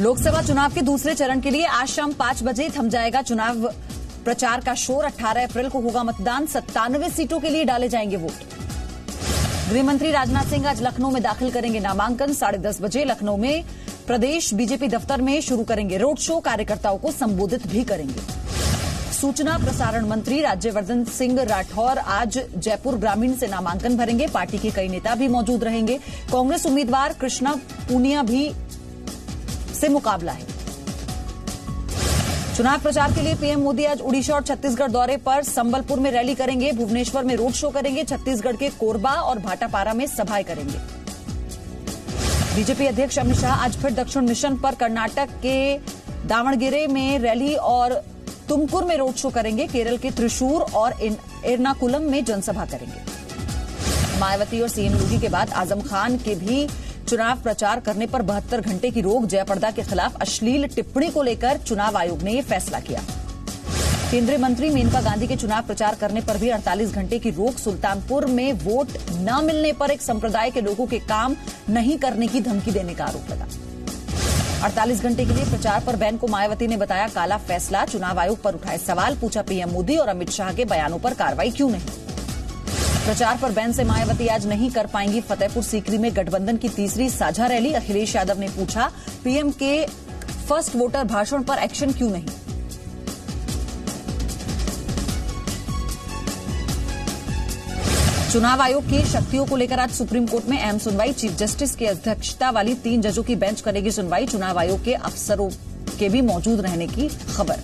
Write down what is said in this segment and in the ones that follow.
लोकसभा चुनाव के दूसरे चरण के लिए आज शाम 5 बजे थम जाएगा चुनाव प्रचार का शोर। 18 अप्रैल को होगा मतदान। 97 सीटों के लिए डाले जाएंगे वोट। गृह मंत्री राजनाथ सिंह आज लखनऊ में दाखिल करेंगे नामांकन। 10:30 बजे लखनऊ में प्रदेश बीजेपी दफ्तर में शुरू करेंगे रोड शो। कार्यकर्ताओं को संबोधित भी करेंगे। सूचना प्रसारण मंत्री राज्यवर्धन सिंह राठौर आज जयपुर ग्रामीण से नामांकन भरेंगे। पार्टी के कई नेता भी मौजूद रहेंगे। कांग्रेस उम्मीदवार कृष्णा पूनिया भी से मुकाबला है। चुनाव प्रचार के लिए पीएम मोदी आज उड़ीसा और छत्तीसगढ़ दौरे पर। संबलपुर में रैली करेंगे। भुवनेश्वर में रोड शो करेंगे। छत्तीसगढ़ के कोरबा और भाटापारा में सभाएं करेंगे। बीजेपी अध्यक्ष अमित शाह आज फिर दक्षिण मिशन पर कर्नाटक के दावणगेरे में रैली और तुमकुर में रोड शो करेंगे। केरल के त्रिशूर और एर्नाकुलम में जनसभा करेंगे। मायावती और सीएम योगी के बाद आजम खान के भी चुनाव प्रचार करने पर 72 घंटे की रोक। जयाप्रदा के खिलाफ अश्लील टिप्पणी को लेकर चुनाव आयोग ने यह फैसला किया। केंद्रीय मंत्री मेनका गांधी के चुनाव प्रचार करने पर भी 48 घंटे की रोक। सुल्तानपुर में वोट न मिलने पर एक संप्रदाय के लोगों के काम नहीं करने की धमकी देने का आरोप लगा। 48 घंटे के लिए प्रचार पर बैन को मायावती ने बताया काला फैसला। चुनाव आयोग पर उठाए सवाल। पूछा पीएम मोदी और अमित शाह के बयानों पर कार्रवाई क्यों नहीं। प्रचार पर बैन से मायावती आज नहीं कर पाएंगी फतेहपुर सीकरी में गठबंधन की तीसरी साझा रैली। अखिलेश यादव ने पूछा पीएम के फर्स्ट वोटर भाषण पर एक्शन क्यों नहीं। चुनाव आयोग की शक्तियों को लेकर आज सुप्रीम कोर्ट में अहम सुनवाई। चीफ जस्टिस की अध्यक्षता वाली 3 जजों की बेंच करेगी सुनवाई। चुनाव आयोग के अफसरों के भी मौजूद रहने की खबर।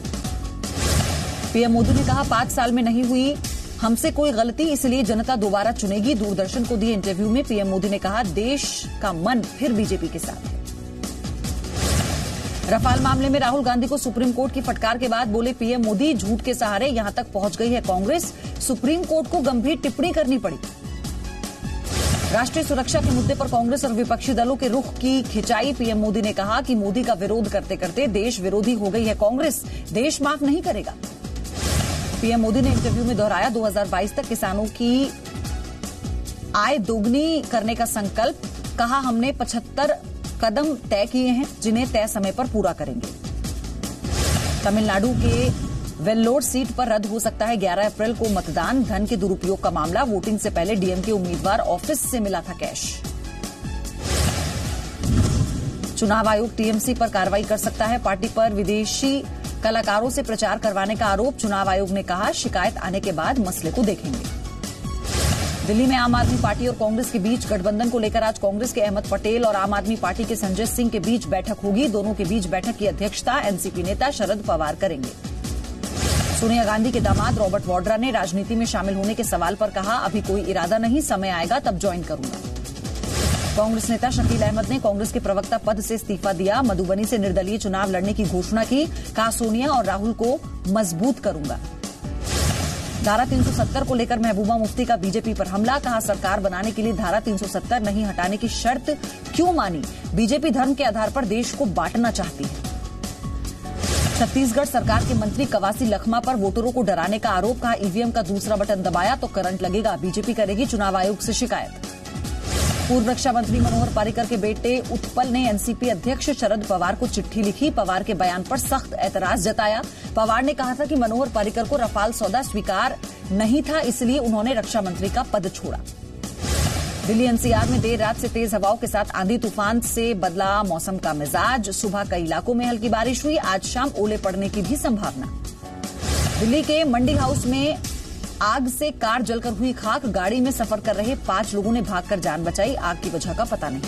पीएम मोदी ने कहा 5 साल में नहीं हुई हमसे कोई गलती, इसलिए जनता दोबारा चुनेगी। दूरदर्शन को दिए इंटरव्यू में पीएम मोदी ने कहा देश का मन फिर बीजेपी के साथ है। रफाल मामले में राहुल गांधी को सुप्रीम कोर्ट की फटकार के बाद बोले पीएम मोदी झूठ के सहारे यहां तक पहुंच गई है कांग्रेस। सुप्रीम कोर्ट को गंभीर टिप्पणी करनी पड़ी। राष्ट्रीय सुरक्षा के मुद्दे पर कांग्रेस और विपक्षी दलों के रुख की खिंचाई। पीएम मोदी ने कहा कि मोदी का विरोध करते करते देश विरोधी हो गई है कांग्रेस। देश माफ नहीं करेगा। पीएम मोदी ने इंटरव्यू में दोहराया 2022 तक किसानों की आय दोगुनी करने का संकल्प। कहा हमने 75 कदम तय किए हैं जिन्हें तय समय पर पूरा करेंगे। तमिलनाडु के वेल्लोर सीट पर रद्द हो सकता है 11 अप्रैल को मतदान। धन के दुरुपयोग का मामला। वोटिंग से पहले डीएमके उम्मीदवार ऑफिस से मिला था कैश। चुनाव आयोग टीएमसी पर कार्रवाई कर सकता है। पार्टी पर विदेशी कलाकारों से प्रचार करवाने का आरोप। चुनाव आयोग ने कहा शिकायत आने के बाद मसले को देखेंगे। दिल्ली में आम आदमी पार्टी और कांग्रेस के बीच गठबंधन को लेकर आज कांग्रेस के अहमद पटेल और आम आदमी पार्टी के संजय सिंह के बीच बैठक होगी। दोनों के बीच बैठक की अध्यक्षता एनसीपी नेता शरद पवार करेंगे। सोनिया गांधी के दामाद रॉबर्ट वाड्रा ने राजनीति में शामिल होने के सवाल पर कहा अभी कोई इरादा नहीं, समय आएगा तब ज्वाइन करूंगा। कांग्रेस नेता शकील अहमद ने कांग्रेस के प्रवक्ता पद से इस्तीफा दिया। मधुबनी से निर्दलीय चुनाव लड़ने की घोषणा की। कहा सोनिया और राहुल को मजबूत करूंगा। धारा 370 को लेकर महबूबा मुफ्ती का बीजेपी पर हमला। कहा सरकार बनाने के लिए धारा 370 नहीं हटाने की शर्त क्यों मानी। बीजेपी धर्म के आधार पर देश को बांटना चाहती है। छत्तीसगढ़ सरकार के मंत्री कवासी लखमा पर वोटरों को डराने का आरोप। कहा ईवीएम का दूसरा बटन दबाया तो करंट लगेगा। बीजेपी करेगी चुनाव आयोग से शिकायत। पूर्व रक्षा मंत्री मनोहर पर्रिकर के बेटे उत्पल ने एनसीपी अध्यक्ष शरद पवार को चिट्ठी लिखी। पवार के बयान पर सख्त ऐतराज जताया। पवार ने कहा था कि मनोहर पर्रिकर को रफाल सौदा स्वीकार नहीं था, इसलिए उन्होंने रक्षा मंत्री का पद छोड़ा। दिल्ली एनसीआर में देर रात से तेज हवाओं के साथ आंधी तूफान से बदला मौसम का मिजाज। सुबह कई इलाकों में हल्की बारिश हुई। आज शाम ओले पड़ने की भी संभावना। दिल्ली के मंडी हाउस में आग से कार जलकर हुई खाक। गाड़ी में सफर कर रहे 5 लोगों ने भागकर जान बचाई। आग की वजह का पता नहीं।